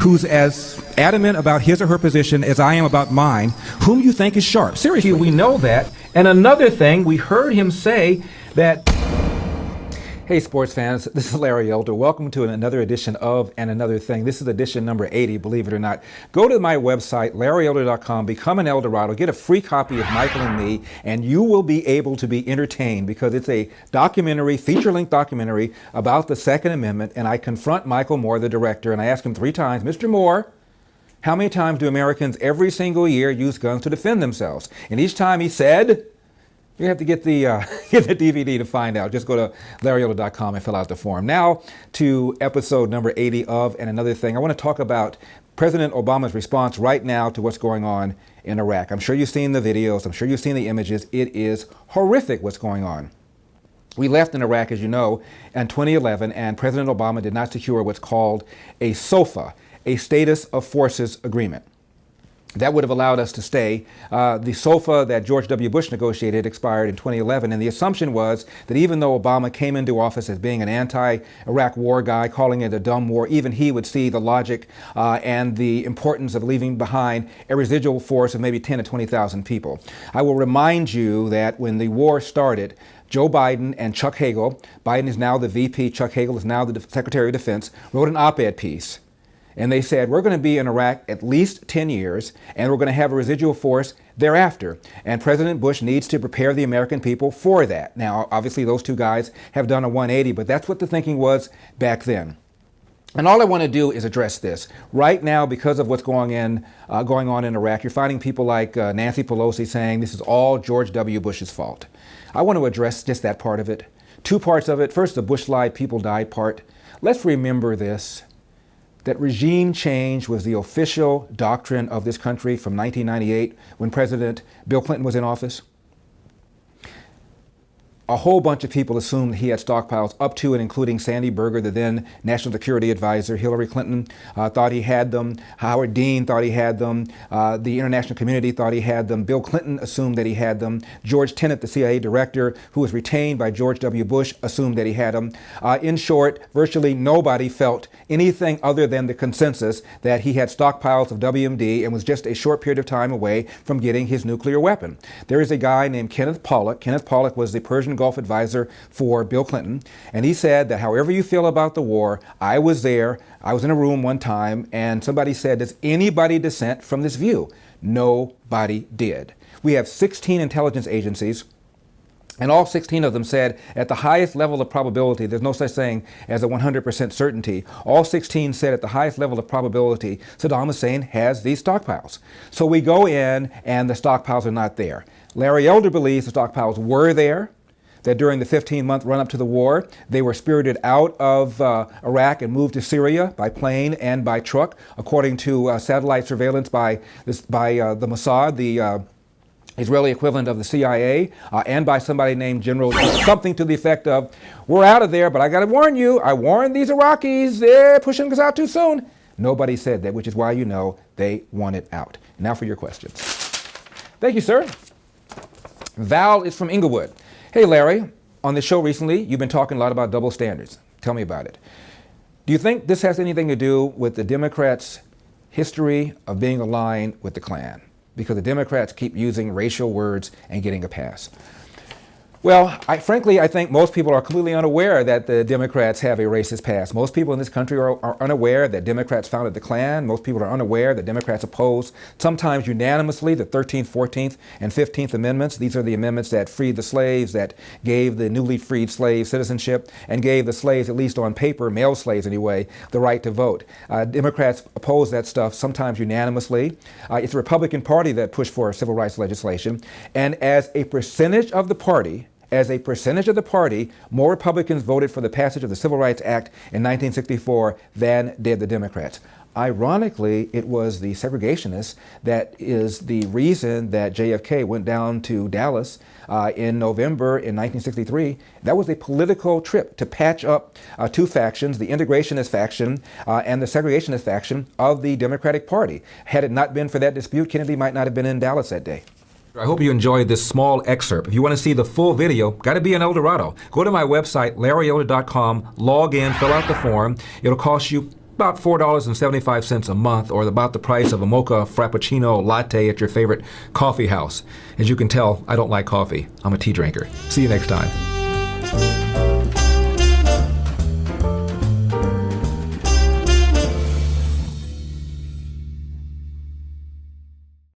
who's as adamant about his or her position as I am about mine, whom you think is sharp. Seriously, we know that. And another thing, we heard him say that... Hey sports fans, this is Larry Elder. Welcome to another edition of And Another Thing. This is edition number 80, believe it or not. Go to my website, LarryElder.com, become an Eldorado, get a free copy of Michael and Me, and you will be able to be entertained because it's a documentary, feature-length documentary about the Second Amendment, and I confront Michael Moore, the director, and I ask him 3 times, Mr. Moore, how many times do Americans every single year use guns to defend themselves? And each time he said... You have to get the DVD to find out. Just go to LarryElder.com and fill out the form. Now to episode number 80 of And Another Thing. I want to talk about President Obama's response right now to what's going on in Iraq. I'm sure you've seen the videos. I'm sure you've seen the images. It is horrific what's going on. We left in Iraq, as you know, in 2011, and President Obama did not secure what's called a SOFA, a Status of Forces Agreement. That would have allowed us to stay. The SOFA that George W. Bush negotiated expired in 2011, and the assumption was that even though Obama came into office as being an anti-Iraq war guy, calling it a dumb war, even he would see the logic and the importance of leaving behind a residual force of maybe 10 to 20,000 people. I will remind you that when the war started, Joe Biden and Chuck Hagel, Biden is now the VP, Chuck Hagel is now the Secretary of Defense, wrote an op-ed piece. And they said, we're going to be in Iraq at least 10 years, and we're going to have a residual force thereafter. And President Bush needs to prepare the American people for that. Now, obviously, those two guys have done a 180, but that's what the thinking was back then. And all I want to do is address this. Right now, because of what's going on in Iraq, you're finding people like Nancy Pelosi saying this is all George W. Bush's fault. I want to address just that part of it. 2 parts of it. First, the Bush lied, people died part. Let's remember this. That regime change was the official doctrine of this country from 1998 when President Bill Clinton was in office. A whole bunch of people assumed he had stockpiles up to and including Sandy Berger, the then National Security Advisor. Hillary Clinton thought he had them. Howard Dean thought he had them. The international community thought he had them. Bill Clinton assumed that he had them. George Tenet, the CIA director, who was retained by George W. Bush, assumed that he had them. In short, virtually nobody felt anything other than the consensus that he had stockpiles of WMD and was just a short period of time away from getting his nuclear weapon. There is a guy named Kenneth Pollock. Kenneth Pollock was the Persian Gulf advisor for Bill Clinton, and he said that however you feel about the war, I was there, I was in a room one time, and somebody said, does anybody dissent from this view? Nobody did. We have 16 intelligence agencies, and all 16 of them said at the highest level of probability, there's no such thing as a 100% certainty, all 16 said at the highest level of probability, Saddam Hussein has these stockpiles. So we go in and the stockpiles are not there. Larry Elder believes the stockpiles were there, that during the 15-month run-up to the war, they were spirited out of Iraq and moved to Syria by plane and by truck, according to satellite surveillance by the Mossad, the Israeli equivalent of the CIA, and by somebody named General, something to the effect of, we're out of there, but I got to warn you, I warned these Iraqis, they're pushing us out too soon. Nobody said that, which is why you know they want it out. Now for your questions. Thank you, sir. Val is from Inglewood. Hey, Larry, on the show recently, you've been talking a lot about double standards. Tell me about it. Do you think this has anything to do with the Democrats' history of being aligned with the Klan? Because the Democrats keep using racial words and getting a pass. Well, frankly, I think most people are completely unaware that the Democrats have a racist past. Most people in this country are unaware that Democrats founded the Klan. Most people are unaware that Democrats oppose, sometimes unanimously, the 13th, 14th, and 15th Amendments. These are the amendments that freed the slaves, that gave the newly freed slaves citizenship, and gave the slaves, at least on paper, male slaves anyway, the right to vote. Democrats oppose that stuff, sometimes unanimously. It's the Republican Party that pushed for civil rights legislation. And as a percentage of the party, more Republicans voted for the passage of the Civil Rights Act in 1964 than did the Democrats. Ironically, it was the segregationists that is the reason that JFK went down to Dallas in November in 1963. That was a political trip to patch up 2 factions, the integrationist faction and the segregationist faction of the Democratic Party. Had it not been for that dispute, Kennedy might not have been in Dallas that day. I hope you enjoyed this small excerpt. If you want to see the full video, got to be in El Dorado. Go to my website, LarryElder.com, log in, fill out the form. It'll cost you about $4.75 a month, or about the price of a mocha frappuccino latte at your favorite coffee house. As you can tell, I don't like coffee. I'm a tea drinker. See you next time.